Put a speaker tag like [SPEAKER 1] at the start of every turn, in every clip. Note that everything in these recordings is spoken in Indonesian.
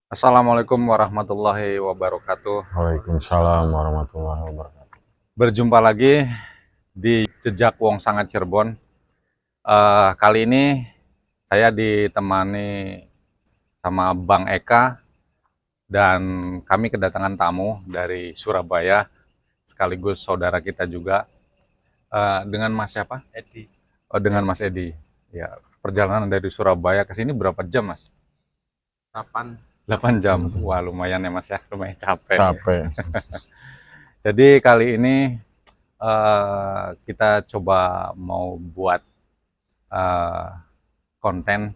[SPEAKER 1] Assalamualaikum warahmatullahi wabarakatuh.
[SPEAKER 2] Waalaikumsalam warahmatullahi wabarakatuh.
[SPEAKER 1] Berjumpa lagi di Jejak Wong Sanga Cirebon. Kali ini saya ditemani sama Bang Eka dan kami kedatangan tamu dari Surabaya, sekaligus saudara kita juga. Dengan Mas siapa?
[SPEAKER 3] Edi.
[SPEAKER 1] Oh, dengan Mas Edi. Ya, perjalanan dari Surabaya ke sini berapa jam, Mas?
[SPEAKER 3] 8.
[SPEAKER 1] 8 jam. Wah, lumayan ya, Mas ya. Lumayan capek.
[SPEAKER 2] Capek.
[SPEAKER 1] Jadi kali ini kita coba mau buat konten.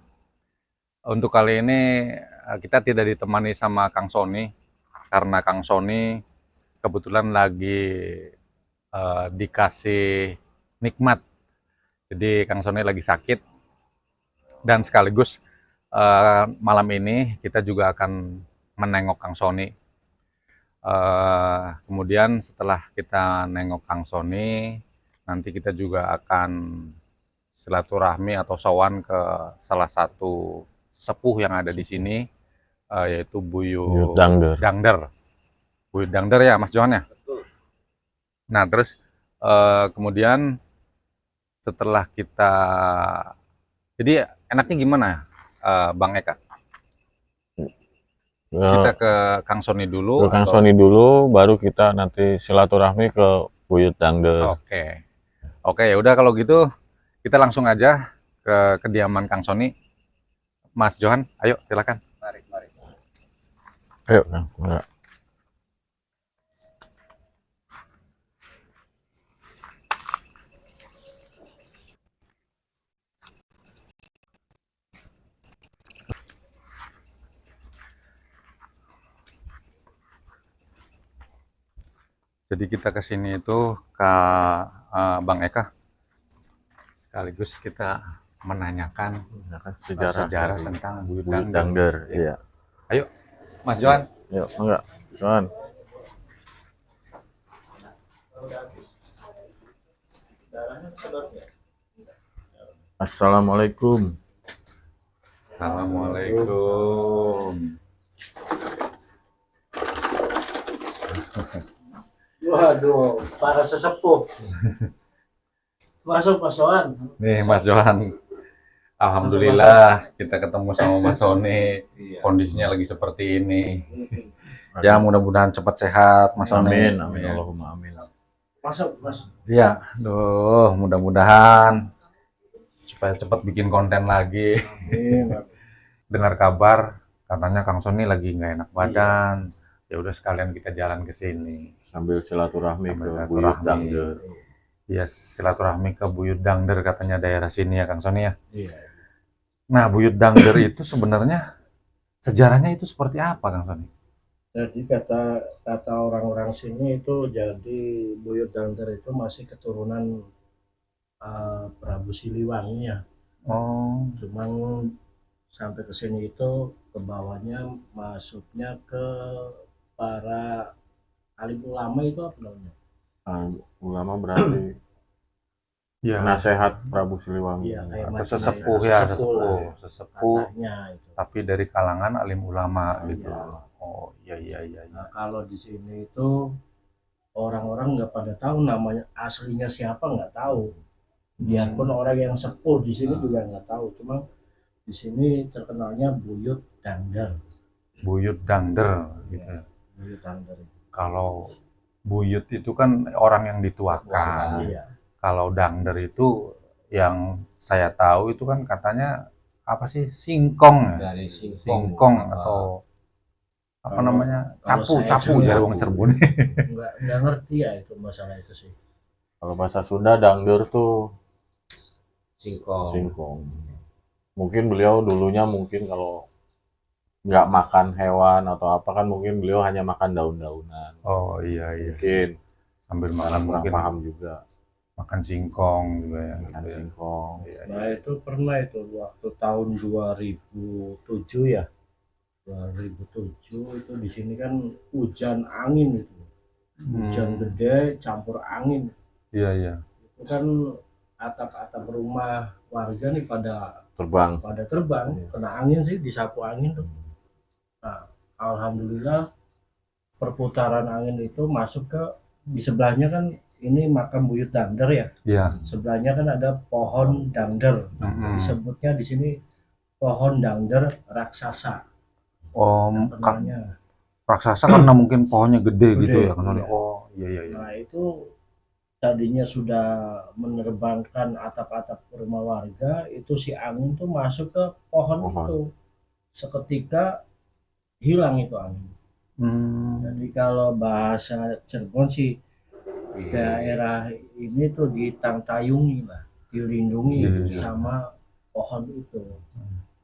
[SPEAKER 1] Untuk kali ini kita tidak ditemani sama Kang Sony karena Kang Sony kebetulan lagi dikasih nikmat. Jadi Kang Sony lagi sakit dan sekaligus malam ini kita juga akan menengok Kang Sony. Kemudian setelah kita nengok Kang Sony, nanti kita juga akan silaturahmi atau sowan ke salah satu sepuh yang ada di sini, yaitu Buyut Dangder. Buyut Dangder ya, Mas Johan ya?
[SPEAKER 3] Betul.
[SPEAKER 1] Nah, terus kemudian setelah kita, jadi enaknya gimana, Bang Eka? Kita ke Kang Sony dulu.
[SPEAKER 2] Ke Kang Sony dulu, baru kita nanti silaturahmi ke Buyut Dangder.
[SPEAKER 1] Oke, ya udah kalau gitu kita langsung aja ke kediaman Kang Sony. Mas Johan, ayo silakan.
[SPEAKER 3] Mari.
[SPEAKER 2] Ayo, Kang. Enggak.
[SPEAKER 1] Jadi kita ke sini itu ke Bang Eka, sekaligus kita menanyakan sejarah tentang Buyut
[SPEAKER 2] Dangder. Iya.
[SPEAKER 1] Ayo, Mas Johan.
[SPEAKER 2] Yuk, enggak. Johan. Assalamualaikum.
[SPEAKER 1] Assalamualaikum.
[SPEAKER 3] Waduh, para sesepuh. Masuk Mas Soan.
[SPEAKER 1] Nih Mas Johan. Alhamdulillah kita ketemu sama Mas Sony. Kondisinya lagi seperti ini. Ya mudah-mudahan cepat sehat Mas Sony.
[SPEAKER 2] Amin. Allahumma amin.
[SPEAKER 3] Masuk, Mas.
[SPEAKER 1] Iya, mudah-mudahan supaya cepat bikin konten lagi. Dengar kabar katanya Kang Sony lagi nggak enak badan. Ya udah sekalian kita jalan ke sini
[SPEAKER 2] Sambil silaturahmi ke Buyut Dangder.
[SPEAKER 1] ya, silaturahmi ke Buyut Dangder katanya daerah sini ya Kang Sony ya.
[SPEAKER 3] Iya.
[SPEAKER 1] Nah, Buyut Dangder itu sebenarnya sejarahnya itu seperti apa Kang Sony?
[SPEAKER 3] Jadi kata orang-orang sini itu, jadi Buyut Dangder itu masih keturunan Prabu Siliwangi ya.
[SPEAKER 1] Oh,
[SPEAKER 3] Cuman sampai ke sini itu ke bawahnya masuknya ke para alim ulama itu apa namanya?
[SPEAKER 2] Ulama berarti
[SPEAKER 1] ya,
[SPEAKER 2] nasehat Prabu Siliwangi.
[SPEAKER 3] Iya, kayak
[SPEAKER 1] atau
[SPEAKER 3] macam
[SPEAKER 1] sesepuh
[SPEAKER 3] ya,
[SPEAKER 1] ya,
[SPEAKER 3] sesepuh lah,
[SPEAKER 1] sesepuh,
[SPEAKER 3] katanya itu.
[SPEAKER 1] tapi dari kalangan alim ulama gitu.
[SPEAKER 3] Iya.
[SPEAKER 1] Oh, iya.
[SPEAKER 3] Nah, kalau di sini itu orang-orang nggak pada tahu namanya aslinya siapa, nggak tahu. Biarpun orang yang sepuh di sini juga nggak tahu. Cuma di sini terkenalnya Buyut Dangder.
[SPEAKER 1] Buyut Dangder gitu.
[SPEAKER 3] Buyut Dangder.
[SPEAKER 1] Kalau buyut itu kan orang yang dituakan.
[SPEAKER 3] Iya.
[SPEAKER 1] Kalau Dangder itu yang saya tahu itu kan katanya apa sih, singkong ya?
[SPEAKER 3] Dari
[SPEAKER 1] Singkong atau apa namanya, capu dari wong Cirebon.
[SPEAKER 3] nggak ngerti ya itu masalah itu sih.
[SPEAKER 2] Kalau bahasa Sunda Dangder tuh
[SPEAKER 3] Singkong.
[SPEAKER 2] singkong. Mungkin beliau dulunya kalau nggak makan hewan atau apa kan, mungkin beliau hanya makan daun-daunan.
[SPEAKER 1] Oh iya.
[SPEAKER 2] Mungkin
[SPEAKER 1] Sambil makan
[SPEAKER 2] kurang
[SPEAKER 1] mungkin
[SPEAKER 2] paham juga.
[SPEAKER 1] makan singkong juga ya.
[SPEAKER 2] Makan
[SPEAKER 1] Gitu ya.
[SPEAKER 2] singkong.
[SPEAKER 1] Iya.
[SPEAKER 3] Nah itu pernah itu waktu tahun 2007 ya. 2007 itu di sini kan hujan angin itu. Hujan gede campur angin.
[SPEAKER 1] Iya.
[SPEAKER 3] Itu kan atap-atap rumah warga nih pada
[SPEAKER 2] Terbang.
[SPEAKER 3] terbang, kena angin sih, disapu angin tuh. Nah, alhamdulillah perputaran angin itu masuk ke di sebelahnya kan ini makam Buyut Dangder ya.
[SPEAKER 1] Iya.
[SPEAKER 3] Sebelahnya kan ada pohon dangder.
[SPEAKER 1] Mm-mm.
[SPEAKER 3] Disebutnya di sini pohon dangder raksasa.
[SPEAKER 1] Oh,
[SPEAKER 3] Namanya.
[SPEAKER 1] raksasa karena mungkin pohonnya gede gitu
[SPEAKER 3] Gede,
[SPEAKER 1] ya kan.
[SPEAKER 3] iya.
[SPEAKER 1] Oh, iya iya iya.
[SPEAKER 3] Nah itu tadinya sudah menerbangkan atap-atap rumah warga, itu si angin tuh masuk ke pohon itu. Seketika hilang itu angin. Jadi kalau bahasa Cirebon sih daerah ini tuh ditangtayungi lah, dilindungi sama pohon itu.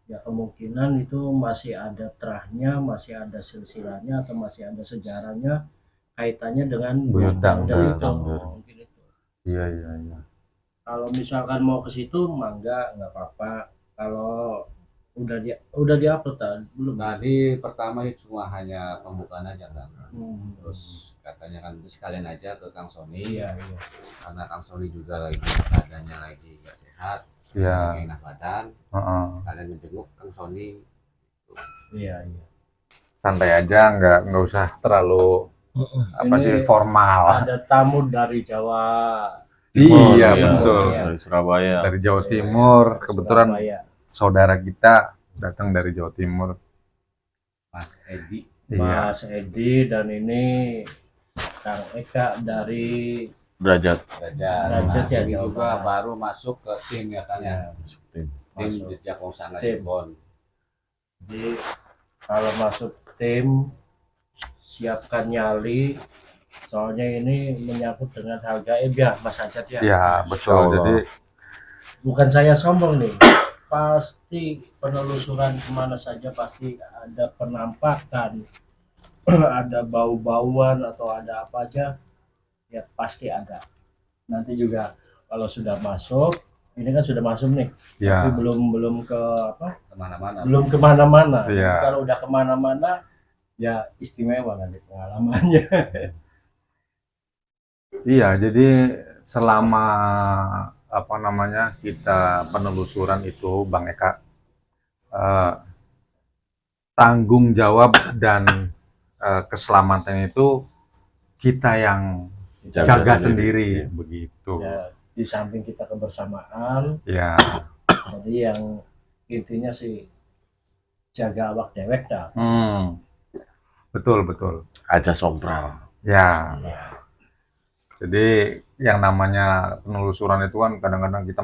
[SPEAKER 3] Ya kemungkinan itu masih ada terahnya, masih ada silsilahnya atau masih ada sejarahnya kaitannya dengan
[SPEAKER 1] Buyut Dangder.
[SPEAKER 3] itu. Mungkin itu.
[SPEAKER 1] Iya iya iya.
[SPEAKER 3] Kalau misalkan mau ke situ, mangga nggak apa-apa. Kalau udah di-upload belum?
[SPEAKER 4] Tadi pertama cuma hanya pembukaan aja kan.
[SPEAKER 3] Terus
[SPEAKER 4] Terus katanya kan sekalian aja ke Kang Sony.
[SPEAKER 3] iya.
[SPEAKER 4] Karena Kang Sony juga lagi keadaannya lagi nggak sehat,
[SPEAKER 1] Iya.
[SPEAKER 4] lagi enak badan.
[SPEAKER 1] Heeh.
[SPEAKER 4] Kalian menjenguk Kang Sony.
[SPEAKER 3] Iya.
[SPEAKER 1] Santai aja, nggak usah terlalu apa
[SPEAKER 3] Ini
[SPEAKER 1] sih formal.
[SPEAKER 3] ada tamu dari Jawa.
[SPEAKER 1] Iya,
[SPEAKER 2] Iya,
[SPEAKER 1] betul.
[SPEAKER 2] dari Surabaya.
[SPEAKER 1] Dari Jawa Timur, kebetulan
[SPEAKER 3] Surabaya.
[SPEAKER 1] saudara kita datang dari Jawa Timur.
[SPEAKER 4] Mas Edi.
[SPEAKER 1] Iya.
[SPEAKER 3] Mas Edi dan ini Kang Eka dari
[SPEAKER 2] Derajat.
[SPEAKER 3] Derajat ya,
[SPEAKER 4] Ini
[SPEAKER 3] Jawa
[SPEAKER 4] juga
[SPEAKER 3] Barat.
[SPEAKER 4] baru masuk ke tim ya kan ya.
[SPEAKER 2] Tim.
[SPEAKER 4] Tim
[SPEAKER 3] Masuk.
[SPEAKER 4] Jejak Wongsangan
[SPEAKER 3] Tim.
[SPEAKER 4] Cirebon.
[SPEAKER 3] Jadi kalau masuk tim siapkan nyali, soalnya ini menyangkut dengan hal gaib ya Mas Ajat ya.
[SPEAKER 1] Iya, betul.
[SPEAKER 2] Allah.
[SPEAKER 1] Jadi
[SPEAKER 3] Bukan saya sombong nih, pasti penelusuran kemana saja pasti ada penampakan, ada bau-bauan atau ada apa aja, ya pasti ada. Nanti juga kalau sudah masuk, ini kan sudah masuk nih,
[SPEAKER 1] ya,
[SPEAKER 3] tapi belum ke apa?
[SPEAKER 4] Kemana-mana.
[SPEAKER 3] Belum kemana-mana.
[SPEAKER 1] Iya.
[SPEAKER 3] Kalau udah kemana-mana, ya istimewa nanti pengalamannya.
[SPEAKER 1] iya. Jadi selama apa namanya kita penelusuran itu, Bang Eka, tanggung jawab dan keselamatan itu kita yang jaga sendiri, begitu.
[SPEAKER 3] Ya, di samping kita kebersamaan,
[SPEAKER 1] Ya,
[SPEAKER 3] jadi yang intinya sih jaga awak dewek dah.
[SPEAKER 1] betul betul.
[SPEAKER 2] Aja sompral.
[SPEAKER 1] Ya, jadi yang namanya penelusuran itu kan kadang-kadang kita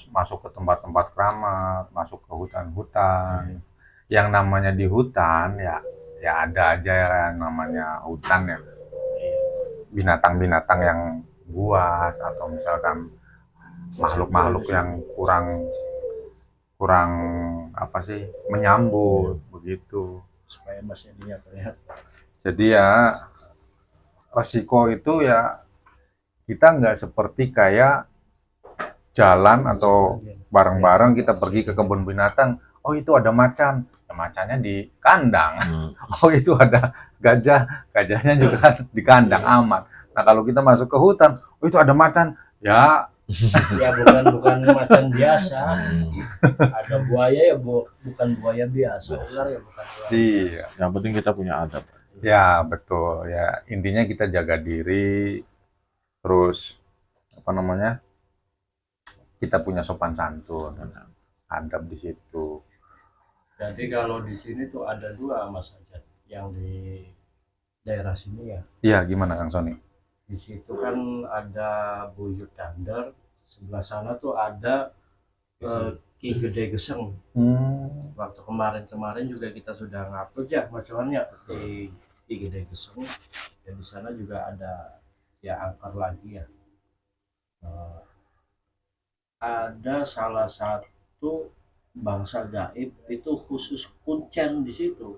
[SPEAKER 1] masuk ke tempat-tempat keramat, masuk ke hutan-hutan. Yang namanya di hutan ya ada aja yang namanya hutan ya. Binatang-binatang yang buas atau misalkan makhluk-makhluk yang kurang apa sih menyambut begitu.
[SPEAKER 3] Supaya masih dia terlihat.
[SPEAKER 1] Jadi ya resiko itu ya kita nggak seperti kayak jalan atau bareng-bareng kita pergi ke kebun binatang. Oh itu ada macan, ya, macannya di kandang. Oh itu ada gajah, gajahnya juga kan di kandang aman. Nah kalau kita masuk ke hutan, oh itu ada macan, ya
[SPEAKER 3] Ya bukan macan biasa. Ada buaya ya bukan buaya biasa. Ular ya bukan ular.
[SPEAKER 1] iya.
[SPEAKER 2] Yang penting kita punya adab.
[SPEAKER 1] Ya betul ya, intinya kita jaga diri, terus apa namanya, kita punya sopan santun, adab di situ.
[SPEAKER 3] Jadi kalau di sini tuh ada dua Mas Ajat, yang di daerah sini ya.
[SPEAKER 1] Iya gimana Kang Sony?
[SPEAKER 3] Di situ kan ada Buyut Dangder, sebelah sana tuh ada Ki Gede Geseng. Waktu kemarin juga kita sudah ngupload ya masalahnya di Ki Gede Geseng. Dan di sana juga ada ya angker lagi ya. Ada salah satu bangsa gaib itu khusus kuncen di situ.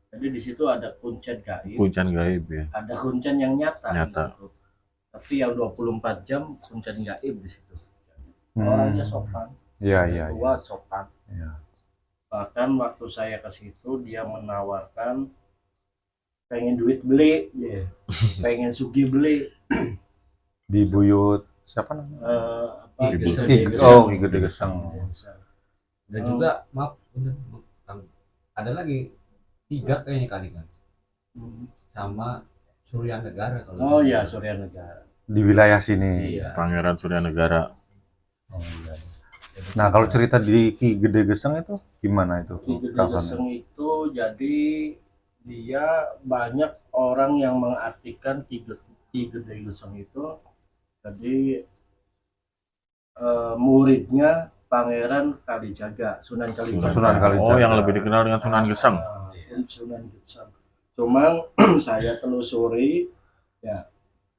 [SPEAKER 3] Jadi di situ ada kuncen gaib,
[SPEAKER 2] Hujan gaib ya.
[SPEAKER 3] ada kuncen yang nyata.
[SPEAKER 2] Nyata.
[SPEAKER 3] Gitu. Tapi yang 24 jam kuncen gaib di situ. Orangnya sopan,
[SPEAKER 1] Iya.
[SPEAKER 3] tua sopan.
[SPEAKER 1] Iya.
[SPEAKER 3] Bahkan waktu saya ke situ dia menawarkan pengen duit beli, pengen sugi beli.
[SPEAKER 1] Di Buyut siapa namanya?
[SPEAKER 3] Apa,
[SPEAKER 2] Ki
[SPEAKER 3] Gede
[SPEAKER 1] Ki-
[SPEAKER 3] Geseng.
[SPEAKER 1] oh, Ki Gede Geseng.
[SPEAKER 4] Dan juga maaf, ada lagi 3 kayaknya kali kan. sama Surya Negara kalau
[SPEAKER 3] Oh
[SPEAKER 4] di-
[SPEAKER 3] ya, Surya Negara.
[SPEAKER 1] Di wilayah sini.
[SPEAKER 4] Iya.
[SPEAKER 2] Pangeran Surya Negara.
[SPEAKER 3] Oh iya. Jadi
[SPEAKER 1] Nah, kalau
[SPEAKER 3] kita-
[SPEAKER 1] cerita di Ki Gede Geseng itu gimana itu?
[SPEAKER 3] Ki Gede
[SPEAKER 1] Kang Sony?
[SPEAKER 3] Geseng itu jadi dia banyak orang yang mengartikan Ki Gede Geseng itu jadi muridnya Pangeran Kalijaga, Sunan Kalijaga.
[SPEAKER 1] Sunan Kalijaga.
[SPEAKER 2] Oh, yang lebih dikenal dengan Sunan Geseng.
[SPEAKER 3] Sunan Geseng. Cuman saya telusuri ya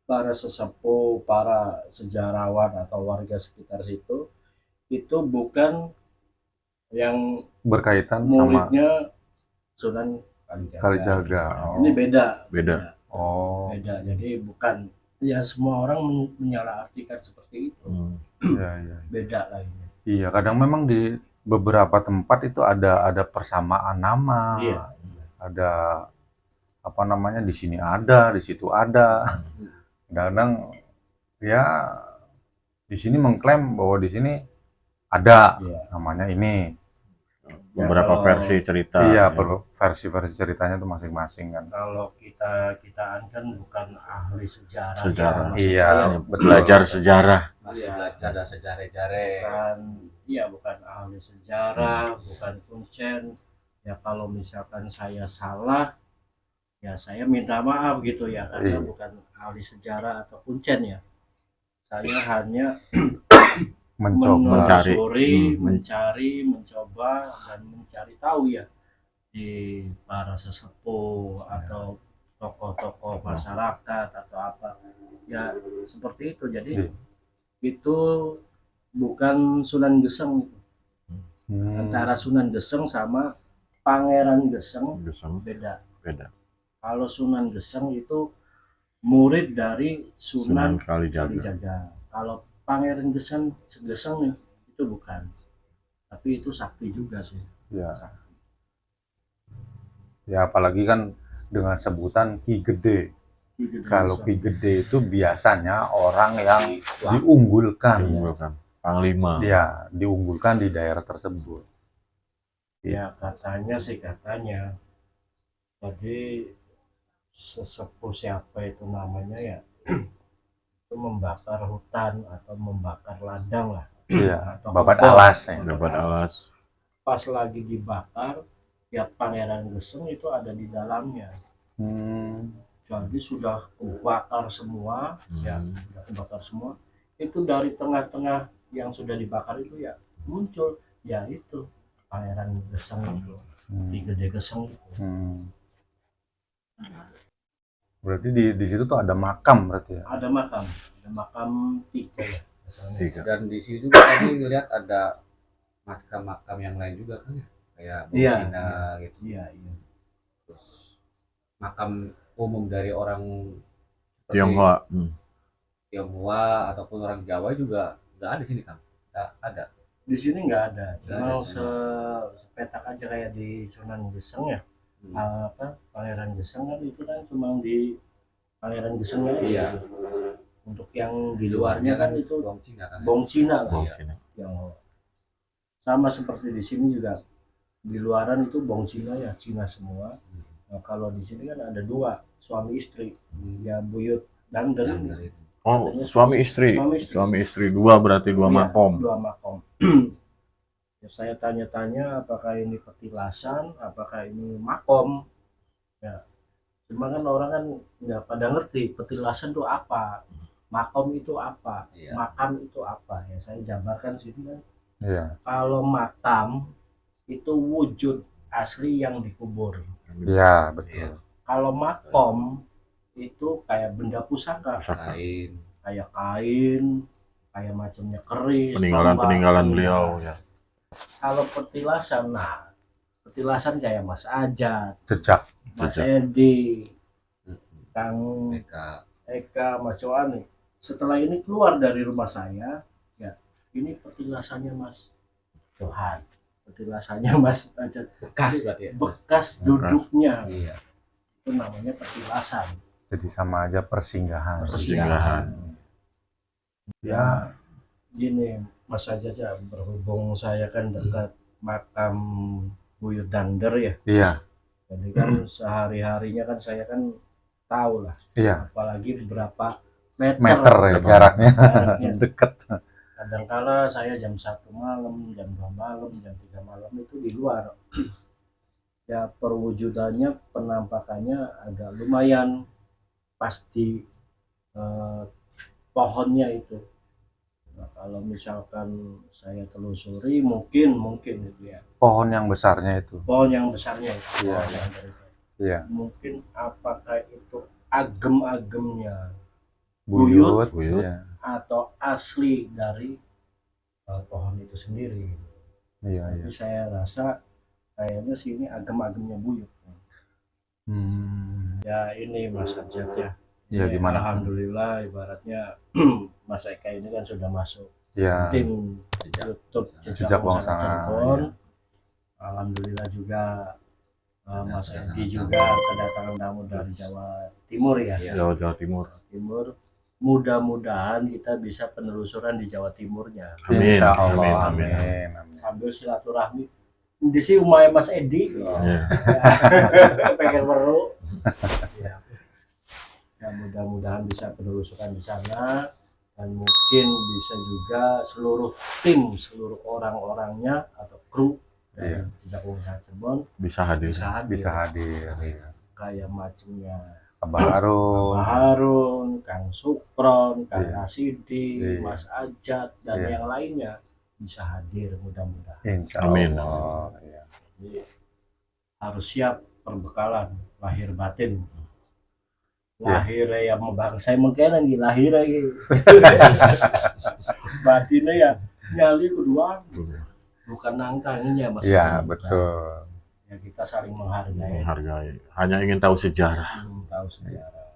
[SPEAKER 3] para sesepuh, para sejarawan atau warga sekitar situ itu bukan yang
[SPEAKER 1] Berkaitan sama
[SPEAKER 3] muridnya Sunan Kalijaga.
[SPEAKER 1] Kalijaga.
[SPEAKER 3] Ini beda.
[SPEAKER 2] Beda.
[SPEAKER 1] Oh,
[SPEAKER 3] Beda. Jadi bukan ya semua orang menyalahartikan seperti itu.
[SPEAKER 1] iya, iya.
[SPEAKER 3] Beda lah ini.
[SPEAKER 1] Iya, kadang memang di beberapa tempat itu ada persamaan nama.
[SPEAKER 3] Iya.
[SPEAKER 1] Ada apa namanya, di sini ada, di situ ada. Kadang ya di sini mengklaim bahwa di sini ada
[SPEAKER 3] Iya.
[SPEAKER 1] namanya ini.
[SPEAKER 2] Beberapa
[SPEAKER 3] kalau-
[SPEAKER 2] versi cerita.
[SPEAKER 1] Iya, versi-versi ceritanya itu masing-masing kan.
[SPEAKER 3] Kalau kita kan bukan ahli sejarah.
[SPEAKER 2] Sejarah.
[SPEAKER 3] Ya, maksud
[SPEAKER 1] Iya,
[SPEAKER 3] saya
[SPEAKER 1] betul.
[SPEAKER 2] Belajar sejarah.
[SPEAKER 4] masih belajar dan sejarah-sejarah.
[SPEAKER 3] bukan ahli sejarah, bukan kuncen. Ya kalau misalkan saya salah, ya saya minta maaf gitu ya karena
[SPEAKER 1] Iya.
[SPEAKER 3] bukan ahli sejarah atau kuncen ya. Saya hanya
[SPEAKER 1] Mencoba.
[SPEAKER 2] Mencari.
[SPEAKER 3] mencari, mencoba dan mencari tahu ya di para sesepuh atau tokoh-tokoh masyarakat atau apa. Ya seperti itu. Jadi
[SPEAKER 1] Iya.
[SPEAKER 3] itu bukan Sunan Geseng itu.
[SPEAKER 1] Hmm.
[SPEAKER 3] Antara Sunan Geseng sama Pangeran Geseng
[SPEAKER 2] Geseng.
[SPEAKER 3] beda.
[SPEAKER 2] Beda.
[SPEAKER 3] Kalau Sunan Geseng itu murid dari
[SPEAKER 2] Sunan
[SPEAKER 3] Sunan
[SPEAKER 2] Kalijaga.
[SPEAKER 3] Kalijaga. Kalau Pangeran Geseng nih itu bukan. Tapi itu sakti juga sih.
[SPEAKER 1] Ya. Ya, apalagi kan dengan sebutan Ki Gede.
[SPEAKER 3] Ki Gede
[SPEAKER 1] Kalau
[SPEAKER 3] Geseng.
[SPEAKER 1] Ki Gede itu biasanya orang yang diunggulkan.
[SPEAKER 2] Diunggulkan. Panglima.
[SPEAKER 1] Ya, diunggulkan di daerah tersebut.
[SPEAKER 3] Ya katanya. Jadi sesepuh siapa itu namanya ya itu membakar hutan atau membakar ladang lah.
[SPEAKER 1] Iya,
[SPEAKER 3] Atau
[SPEAKER 1] babat
[SPEAKER 3] kebun.
[SPEAKER 1] alas ya.
[SPEAKER 2] Dapat alas.
[SPEAKER 3] Pas lagi dibakar ya Pangeran Geseng itu ada di dalamnya.
[SPEAKER 1] Hmm.
[SPEAKER 3] Jadi sudah kebakar semua, ya sudah kebakar semua. Itu dari tengah-tengah yang sudah dibakar itu ya muncul ya itu Pangeran Geseng itu, Ki Gede Geseng itu.
[SPEAKER 1] Berarti di situ tuh ada makam berarti ya.
[SPEAKER 3] Ada makam 3 ya. misalnya.
[SPEAKER 2] Tiga.
[SPEAKER 4] Dan di sini juga tadi ngelihat ada makam-makam yang lain juga kan ya, kayak
[SPEAKER 3] Iya.
[SPEAKER 4] Cina gitu.
[SPEAKER 3] Iya.
[SPEAKER 4] Terus makam umum dari orang seperti
[SPEAKER 2] Tionghoa.
[SPEAKER 4] Tionghoa ataupun orang Jawa juga nggak ada di sini kan? Nggak ada.
[SPEAKER 3] Di sini nggak ada,
[SPEAKER 4] Nggak
[SPEAKER 3] cuma
[SPEAKER 4] ada.
[SPEAKER 3] sepetak aja kayak di Sunan Geseng ya.
[SPEAKER 4] Hmm.
[SPEAKER 3] Pangeran Geseng kan itu kan cuma di Pangeran Geseng aja.
[SPEAKER 4] Iya.
[SPEAKER 3] Untuk yang di luarnya kan itu
[SPEAKER 4] Bong Cina kan.
[SPEAKER 3] Bong Cina lah.
[SPEAKER 4] Iya.
[SPEAKER 3] Yang sama seperti di sini juga di luaran itu Bong Cina ya, Cina semua. Nah, kalau di sini kan ada 2 suami istri, ya Buyut Dander
[SPEAKER 4] Yang
[SPEAKER 3] ini.
[SPEAKER 4] dari itu.
[SPEAKER 2] Oh, suami istri.
[SPEAKER 3] Suami istri.
[SPEAKER 2] Suami istri. Dua berarti dua
[SPEAKER 3] Iya,
[SPEAKER 2] makom.
[SPEAKER 3] 2 makom. Ya, saya tanya-tanya apakah ini petilasan, apakah ini makom. Ya, cuma kan orang kan nggak pada ngerti petilasan itu apa, makom itu apa,
[SPEAKER 4] Iya.
[SPEAKER 3] makam itu apa. Ya saya jabarkan sini kan.
[SPEAKER 1] Iya.
[SPEAKER 3] Kalau makam itu wujud asli yang dikubur.
[SPEAKER 1] Iya, betul.
[SPEAKER 3] Kalau makom itu kayak benda pusaka,
[SPEAKER 2] Pusaka.
[SPEAKER 4] Kain.
[SPEAKER 3] kayak kain, kayak macamnya keris,
[SPEAKER 2] Peninggalan-peninggalan
[SPEAKER 3] tambang.
[SPEAKER 2] beliau ya.
[SPEAKER 3] Kalau petilasan, nah petilasan kayak Mas Ajat,
[SPEAKER 1] Jejak.
[SPEAKER 3] Mas
[SPEAKER 2] Jejak.
[SPEAKER 3] Edi,
[SPEAKER 4] Hmm.
[SPEAKER 3] Kang
[SPEAKER 4] Mereka
[SPEAKER 3] Eka, Mas Joani. Setelah ini keluar dari rumah saya, ya ini petilasannya Mas Johan, petilasannya Mas Ajat,
[SPEAKER 4] bekas berarti ya.
[SPEAKER 3] bekas duduknya,
[SPEAKER 4] Iya.
[SPEAKER 3] itu namanya petilasan.
[SPEAKER 1] Jadi sama aja persinggahan.
[SPEAKER 2] Persinggahan.
[SPEAKER 3] Ya gini Mas Ajat ya, berhubung saya kan dekat makam Buyut Dander ya,
[SPEAKER 1] Iya.
[SPEAKER 3] Jadi kan sehari-harinya kan saya kan tahu lah,
[SPEAKER 1] Iya,
[SPEAKER 3] apalagi berapa meter,
[SPEAKER 1] meter ya
[SPEAKER 2] Meter.
[SPEAKER 1] jaraknya.
[SPEAKER 3] jaraknya.
[SPEAKER 1] Deket.
[SPEAKER 3] Kadangkala saya jam 1 malam, jam 2 malam, jam 3 malam itu di luar. Ya perwujudannya, penampakannya agak lumayan pasti, eh, pohonnya itu. Nah, kalau misalkan saya telusuri mungkin itu ya.
[SPEAKER 1] Pohon yang besarnya itu.
[SPEAKER 3] Pohon yang besarnya itu.
[SPEAKER 1] Iya,
[SPEAKER 3] Pohon
[SPEAKER 1] iya.
[SPEAKER 3] yang dari itu.
[SPEAKER 1] Iya,
[SPEAKER 3] Mungkin apakah itu agem-agemnya
[SPEAKER 1] buyut.
[SPEAKER 2] Buyut.
[SPEAKER 1] Iya,
[SPEAKER 3] atau asli dari pohon itu sendiri.
[SPEAKER 1] iya, iya.
[SPEAKER 3] Tapi saya rasa kayaknya sih ini agem-agemnya buyut. Ya ini Mas Ajat ya.
[SPEAKER 1] Ya gimana?
[SPEAKER 3] Alhamdulillah ibaratnya Mas Eka ini kan sudah masuk
[SPEAKER 1] Ya,
[SPEAKER 3] tim YouTube
[SPEAKER 1] Jejak Wangsa,
[SPEAKER 3] Cirebon. Alhamdulillah juga Mas Edi juga kedatangan tamu dari Jawa Timur ya.
[SPEAKER 2] Jawa Timur.
[SPEAKER 3] Timur. Mudah-mudahan kita bisa penelusuran di Jawa Timurnya.
[SPEAKER 2] Amin.
[SPEAKER 1] insya Allah.
[SPEAKER 2] Amin.
[SPEAKER 1] Amin. Amin.
[SPEAKER 3] Sambil silaturahmi. Di sini umai Mas Edi.
[SPEAKER 2] Iya.
[SPEAKER 3] Pengen baru. Ya. Ya, mudah-mudahan bisa penelusuran di sana, dan mungkin bisa juga seluruh tim, seluruh orang-orangnya atau kru dari Jejak Wangsa Cirebon
[SPEAKER 2] Bisa hadir.
[SPEAKER 1] Bisa hadir. Iya.
[SPEAKER 3] kayak macamnya
[SPEAKER 1] Abah Harun.
[SPEAKER 3] Pak Harun, Kang Supron, Kang
[SPEAKER 1] Iya.
[SPEAKER 3] Rasidi,
[SPEAKER 1] Iya.
[SPEAKER 3] Mas Ajat, dan
[SPEAKER 1] Iya.
[SPEAKER 3] yang lainnya bisa hadir mudah-mudahan.
[SPEAKER 1] Insya
[SPEAKER 2] Amin.
[SPEAKER 1] Allah. Iya.
[SPEAKER 3] Jadi, harus siap perbekalan lahir batin. Lahir ya bang saya mungkin lagi lahir lagi. Batinnya ya nyali kedua, bukan nangkangnya Mas.
[SPEAKER 1] Iya,
[SPEAKER 3] Bukan.
[SPEAKER 1] betul.
[SPEAKER 3] Ya kita saling menghargai.
[SPEAKER 2] Menghargai. Hanya ingin tahu sejarah.
[SPEAKER 3] Tahu sejarah.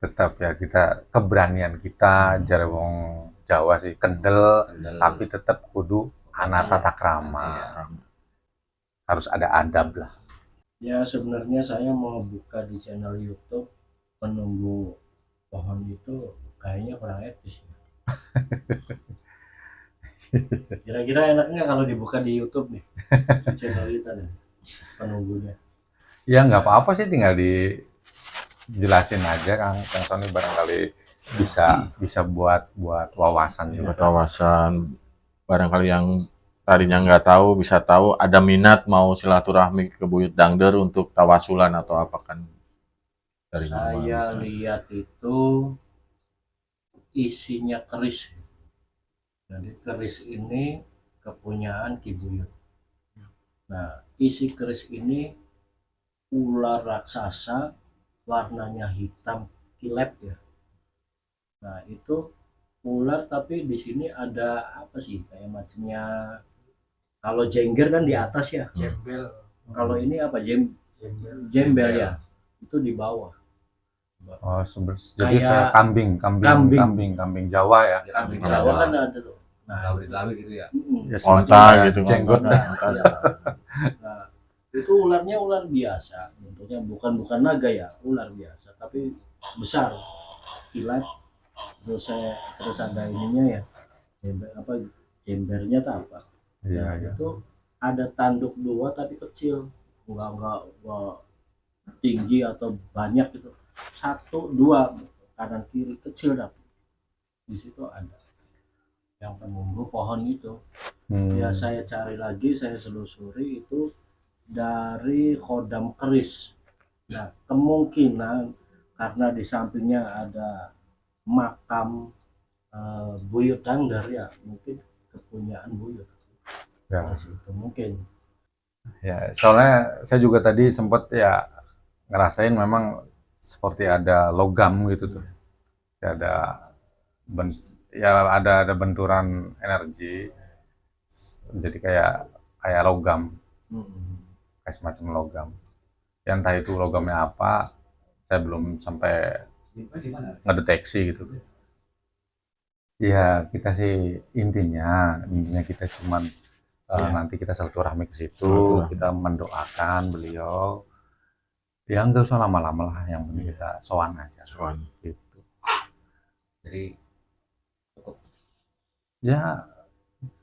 [SPEAKER 1] Tetap ya kita keberanian kita jarwong Jawa sih kendel, tapi tetap kudu anak tata krama. Harus ada adab lah.
[SPEAKER 3] Ya sebenarnya saya mau buka di channel YouTube Penunggu Pohon itu kayaknya kurang etis ya. Kira-kira enaknya kalau dibuka di YouTube nih, di channel kita nih, penunggunya.
[SPEAKER 1] Ya nggak apa-apa sih, tinggal dijelasin aja Kang Sony, barangkali bisa buat wawasan juga.
[SPEAKER 2] Buat wawasan. Barangkali yang tadinya nggak tahu bisa tahu, ada minat mau silaturahmi ke Buyut Dangder untuk tawasulan atau apa kan. Dari
[SPEAKER 3] Saya
[SPEAKER 2] mana bisa.
[SPEAKER 3] lihat itu isinya keris. Jadi keris ini kepunyaan Ki Buyut. Nah, isi keris ini ular raksasa, warnanya hitam kilep ya. Nah, itu ular tapi di sini ada apa sih? Kayak macamnya, kalau jengger kan di atas ya.
[SPEAKER 4] Jembel.
[SPEAKER 3] Kalau ini apa? Jembel ya. Itu di bawah.
[SPEAKER 1] Oh, jadi
[SPEAKER 3] Kayak
[SPEAKER 1] kayak kambing Jawa ya.
[SPEAKER 3] Kambing
[SPEAKER 2] Kambing
[SPEAKER 3] Jawa
[SPEAKER 2] Jawa.
[SPEAKER 3] kan ada tuh. Nah,
[SPEAKER 4] Lawit gitu ya.
[SPEAKER 1] Ya,
[SPEAKER 2] Onta
[SPEAKER 1] semacam kayak
[SPEAKER 2] gitu kan.
[SPEAKER 1] jenggot.
[SPEAKER 3] Iya. Nah, itu ularnya ular biasa, bentuknya bukan naga ya, ular biasa, tapi besar, kilat. Terus ada ininya ya, jembernya tak apa?
[SPEAKER 1] Iya,
[SPEAKER 3] Nah,
[SPEAKER 1] iya.
[SPEAKER 3] itu ada tanduk dua tapi kecil, enggak tinggi atau banyak gitu, 1, 2 kanan kiri kecil tapi di situ ada yang penunggu pohon itu. Ya saya cari lagi, saya selusuri itu dari Kodam Keris. Nah kemungkinan karena di sampingnya ada makam Buyut Dangder ya, mungkin kepunyaan Buyut.
[SPEAKER 1] Ya.
[SPEAKER 3] Itu mungkin.
[SPEAKER 1] Ya, soalnya saya juga tadi sempat ya ngerasain memang seperti ada logam gitu tuh. Ya, ada benturan energi. Jadi kayak logam, kayak semacam logam. Ya, entah itu logamnya apa, saya belum sampai ngedeteksi gitu. Ya, kita sih intinya kita cuman nanti kita silaturahmi ke situ, kita mendoakan beliau. Ya nggak usah lama-lama lah, yang penting kita sowan aja.
[SPEAKER 2] Sowan.
[SPEAKER 1] Gitu.
[SPEAKER 4] Jadi
[SPEAKER 1] Ya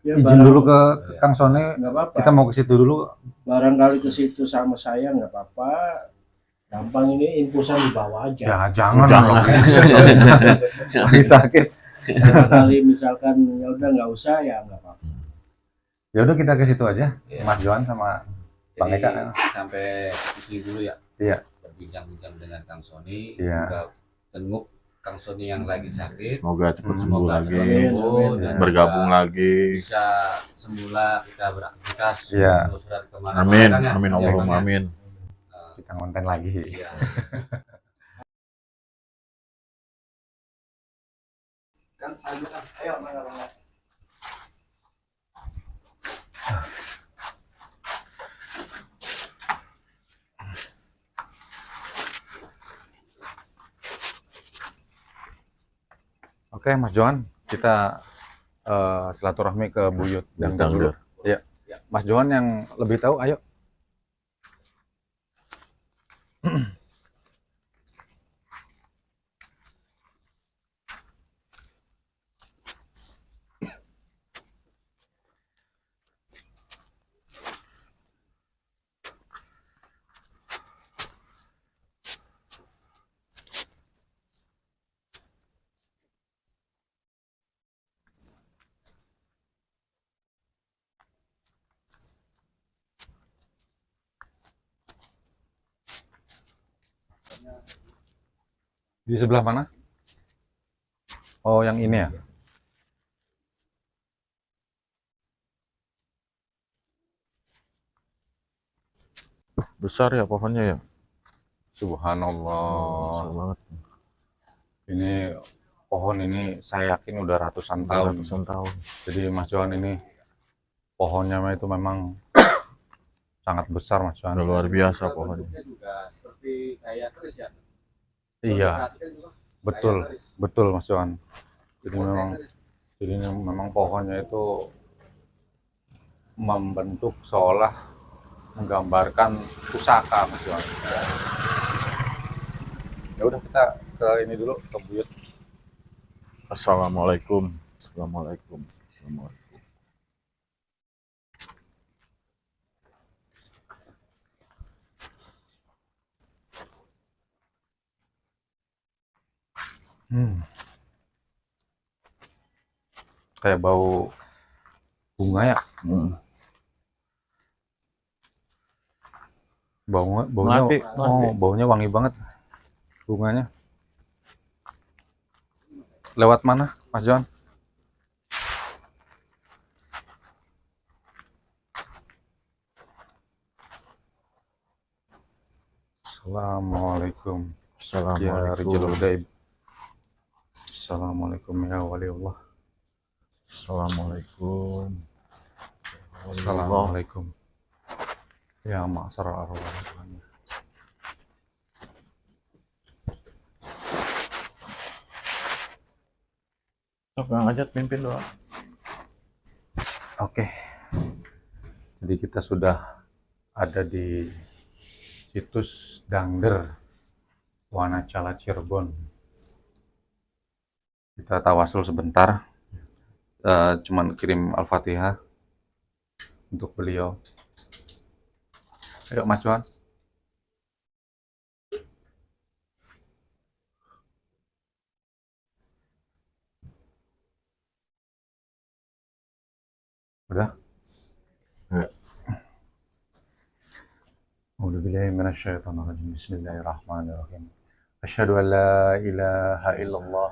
[SPEAKER 3] Ya,
[SPEAKER 1] izin dulu ke Kang Sony,
[SPEAKER 3] nggak apa-apa.
[SPEAKER 1] kita mau ke situ dulu.
[SPEAKER 3] Barangkali ke situ sama saya nggak apa-apa. Gampang, ini infusan dibawa aja.
[SPEAKER 1] Ya jangan,
[SPEAKER 2] Jangan.
[SPEAKER 1] lagi sakit.
[SPEAKER 3] Barangkali misalkan ya udah nggak usah ya nggak apa-apa.
[SPEAKER 1] Ya udah kita ke situ aja,
[SPEAKER 4] Iya.
[SPEAKER 1] Mas Johan sama Bang
[SPEAKER 4] Jadi
[SPEAKER 1] Eka.
[SPEAKER 4] sampai di sini dulu ya.
[SPEAKER 1] Iya.
[SPEAKER 4] Berbincang-bincang dengan Kang Sony.
[SPEAKER 1] Iya.
[SPEAKER 4] Juga tengok Kang Sony yang lagi sakit.
[SPEAKER 2] Semoga cepat sembuh
[SPEAKER 4] Semoga
[SPEAKER 2] lagi,
[SPEAKER 4] cepat sembuh dan
[SPEAKER 2] bergabung
[SPEAKER 4] juga
[SPEAKER 2] lagi.
[SPEAKER 4] bisa semula kita beraktivitas.
[SPEAKER 1] Iya.
[SPEAKER 4] Surat kemana
[SPEAKER 2] Amin,
[SPEAKER 4] Kang, ya?
[SPEAKER 2] amin,
[SPEAKER 4] Iya,
[SPEAKER 2] Allahumma
[SPEAKER 4] Kang, ya?
[SPEAKER 2] amin.
[SPEAKER 1] Kita konten lagi.
[SPEAKER 4] Iya. Kang, ayo, mana.
[SPEAKER 1] Oke, Mas Johan, kita silaturahmi ke Buyut Dangdut dulu. Iya. Mas Johan yang lebih tahu, ayo. Di sebelah mana? Oh, yang ini ya?
[SPEAKER 2] Besar ya pohonnya ya.
[SPEAKER 1] Subhanallah.
[SPEAKER 2] Besar banget.
[SPEAKER 1] Ini pohon ini saya yakin udah ratusan tahun.
[SPEAKER 2] Ratusan tahun.
[SPEAKER 1] Jadi Mas Johan ini pohonnya itu memang sangat besar, Mas Johan.
[SPEAKER 2] Udah luar biasa pohonnya.
[SPEAKER 4] Juga seperti kayak keris ya.
[SPEAKER 1] Iya, betul, betul Mas Johan. Jadi memang pohonnya itu membentuk seolah menggambarkan pusaka, Mas Johan. Ya udah kita ke ini dulu, ke Buyut.
[SPEAKER 2] Assalamualaikum. Assalamualaikum. Assalamualaikum.
[SPEAKER 1] Kayak bau bunga ya. Baunya,
[SPEAKER 2] Mati.
[SPEAKER 1] baunya wangi banget bunganya. Lewat mana, Mas John? Assalamualaikum ya Rijal Udaib. Assalamualaikum ya wali Allah.
[SPEAKER 2] Assalamualaikum.
[SPEAKER 1] Assalamualaikum ya ma'asyaral arwah.
[SPEAKER 2] Kang Ajat pimpin doa.
[SPEAKER 1] Oke. Jadi kita sudah ada di situs Dangder Wanacala Cirebon. Kita tawasul sebentar. Cuman kirim Al-Fatihah untuk beliau. Ayo Mas Johan. Udah?
[SPEAKER 2] Ya.
[SPEAKER 1] A'udzubillahi minasyaitonir rajim. Bismillahirrahmanirrahim. Asyhadu an la ilaha illallah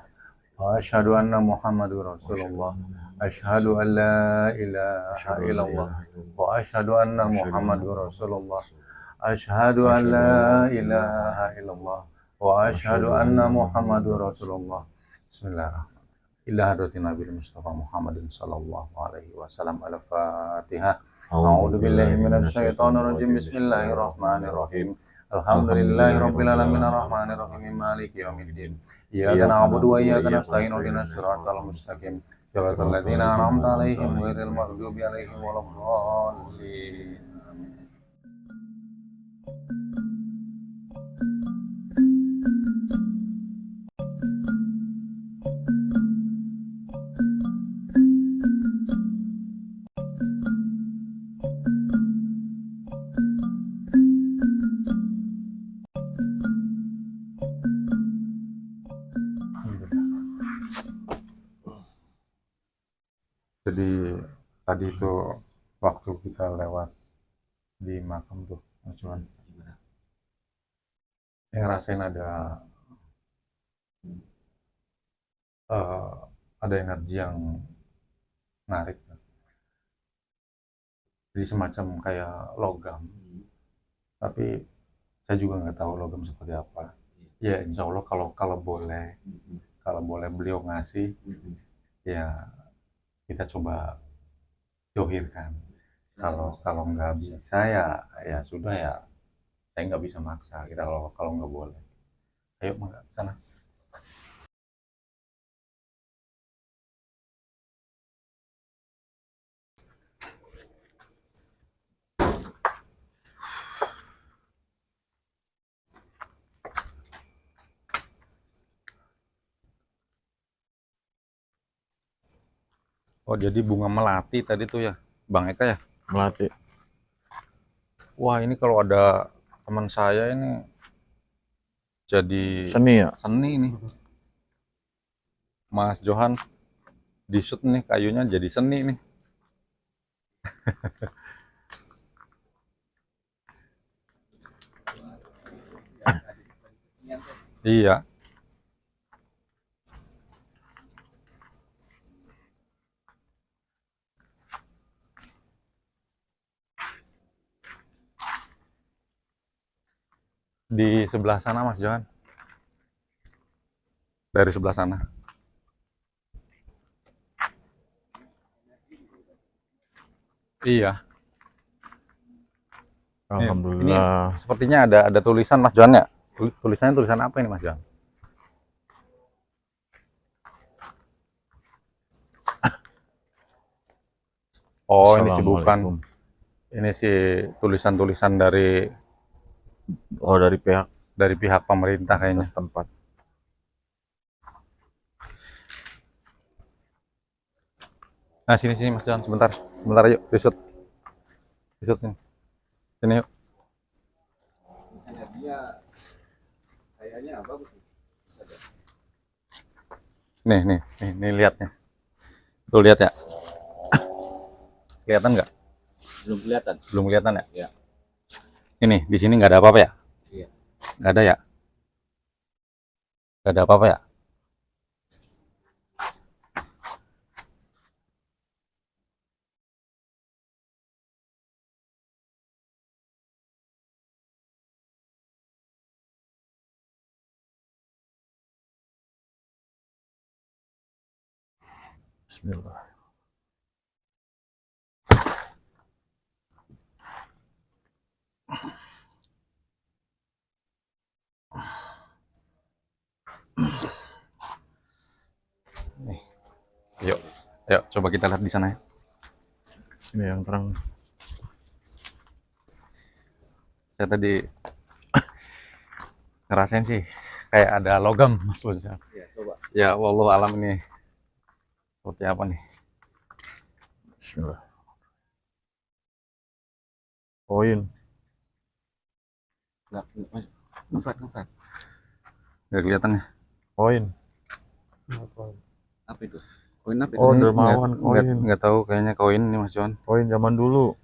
[SPEAKER 1] wa asyhadu anna Muhammadur Rasulullah. Asyhadu an la ilaha illallah wa asyhadu anna Muhammadur Rasulullah. Asyhadu an la ilaha illallah wa asyhadu anna Muhammadur Rasulullah. Bismillahirrahmanirrahim. Ila hadratin Nabi Mustafa Muhammadin sallallahu alaihi wasallam. Al-Fatihah. A'udzubillahi minasyaitonir rajim. Bismillahirrahmanirrahim. Alhamdulillahi rabbil alamin arrahmanir rahim maliki yaumiddin. Iyyaka na'budu wa iyyaka nasta'in ihdinas siratal mustaqim. Siratal ladzina an'amta 'alaihim ghairil maghdubi 'alaihim waladdallin. Jadi tadi itu waktu kita lewat di makam tuh, Mas Johan,
[SPEAKER 4] Gimana?
[SPEAKER 1] saya ngerasain eh, ada energi yang menarik. Jadi semacam kayak logam, tapi saya juga nggak tahu logam seperti apa. Ya insya Allah kalau boleh beliau ngasih, ya kita coba johirkan. Kalau nggak bisa ya ya sudah ya, saya nggak bisa maksa kita kalau kalau nggak boleh. Ayo mangga sana. Oh jadi bunga melati tadi tuh ya, Bang Eka ya.
[SPEAKER 2] Melati.
[SPEAKER 1] Wah ini kalau ada teman saya ini jadi
[SPEAKER 2] Seni ya?
[SPEAKER 1] seni nih, Mas Johan, disut nih kayunya jadi seni nih. Iya. Di sebelah sana Mas Johan. Dari sebelah sana. Iya.
[SPEAKER 2] Alhamdulillah.
[SPEAKER 1] Sepertinya ada tulisan Mas Johan ya. Tulisannya tulisan apa ini Mas Johan? Oh ini sih bukan.
[SPEAKER 2] Assalamualaikum.
[SPEAKER 1] Ini sih tulisan-tulisan
[SPEAKER 2] Oh, dari
[SPEAKER 1] pihak pemerintah kayaknya.
[SPEAKER 2] setempat.
[SPEAKER 1] Nah sini sini Mas Johan sebentar. Sebentar yuk disut. Disut nih. Sini yuk.
[SPEAKER 4] Energinya kayaknya apa?
[SPEAKER 1] Nih lihat nih. Tuh lihat ya. Kelihatan nggak?
[SPEAKER 4] Belum kelihatan.
[SPEAKER 1] Belum kelihatan ya?
[SPEAKER 4] Iya.
[SPEAKER 1] Ini di sini nggak ada apa-apa ya?
[SPEAKER 4] Iya.
[SPEAKER 1] Nggak ada ya? Nggak ada apa-apa ya?
[SPEAKER 2] Bismillah.
[SPEAKER 1] Yuk, yuk coba kita lihat di sana ya.
[SPEAKER 2] Ini yang terang.
[SPEAKER 1] Saya tadi ngerasain sih kayak ada logam Mas Bos.
[SPEAKER 4] Ya, coba.
[SPEAKER 1] Ya wallahu alam ini seperti apa nih?
[SPEAKER 2] Bismillah. Koin.
[SPEAKER 4] Nggak
[SPEAKER 1] Nggak kelihatan ya?
[SPEAKER 2] Koin.
[SPEAKER 4] apa itu? Koin apa itu?
[SPEAKER 2] Oh,
[SPEAKER 1] Ini
[SPEAKER 2] dermawan koin.
[SPEAKER 1] nggak tahu kayaknya koin nih Mas Johan.
[SPEAKER 2] Koin zaman dulu.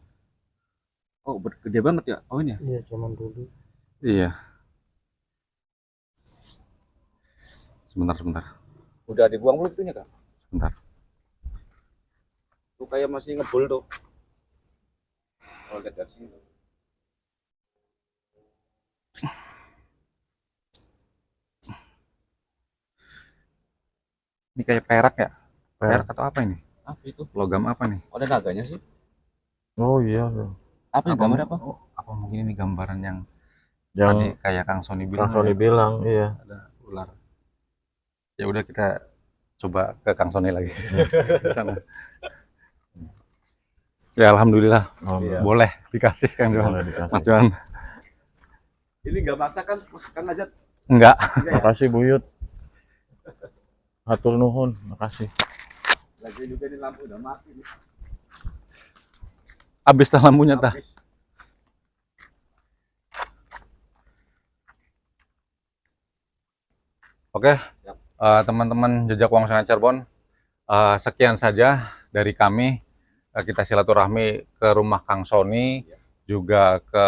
[SPEAKER 4] Oh, gede banget ya koinnya.
[SPEAKER 3] Iya zaman dulu.
[SPEAKER 1] Iya. Sebentar.
[SPEAKER 4] Udah dibuang belum itunya, Kak?
[SPEAKER 1] Sebentar.
[SPEAKER 4] Tuh kayak masih ngebul tuh. Oh, lihat dari sini.
[SPEAKER 1] Ini kayak perak ya?
[SPEAKER 2] Perak.
[SPEAKER 1] Perak atau apa ini?
[SPEAKER 4] Apa itu?
[SPEAKER 1] Logam apa nih?
[SPEAKER 4] Oh, ada naganya sih.
[SPEAKER 2] Oh iya.
[SPEAKER 4] Apa ini gambar apa?
[SPEAKER 1] Oh, apa mungkin ini gambaran yang tadi
[SPEAKER 2] Yang
[SPEAKER 1] kayak Kang Sony bilang?
[SPEAKER 2] Kang Sony
[SPEAKER 1] ya,
[SPEAKER 2] bilang, iya.
[SPEAKER 1] ada ular. Ya udah kita coba ke Kang Sony lagi. Di sana. Ya alhamdulillah
[SPEAKER 2] Alhamdulillah.
[SPEAKER 1] boleh dikasih Kang Johan.
[SPEAKER 2] Boleh dikasih.
[SPEAKER 1] Mas Johan.
[SPEAKER 4] Ini nggak maksa kan? Kan aja.
[SPEAKER 1] Enggak.
[SPEAKER 2] Makasih Buyut. Hatur nuhun, makasih.
[SPEAKER 4] Lagi juga ini lampu udah mati nih.
[SPEAKER 1] Habis dah lampunya tah.
[SPEAKER 4] Habis.
[SPEAKER 1] Oke, teman-teman jejak Wong Sangat Cirebon, sekian saja dari kami. Kita silaturahmi ke rumah Kang Sony, juga ke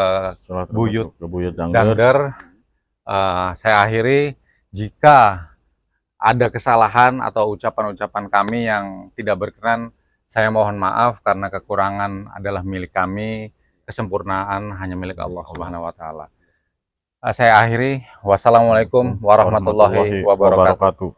[SPEAKER 1] Buyut
[SPEAKER 2] ke Buyut Dangder.
[SPEAKER 1] Dangder. Saya akhiri, jika ada kesalahan atau ucapan-ucapan kami yang tidak berkenan, saya mohon maaf karena kekurangan adalah milik kami, kesempurnaan hanya milik Allah Subhanahu wa taala. Saya akhiri, wassalamualaikum warahmatullahi wabarakatuh.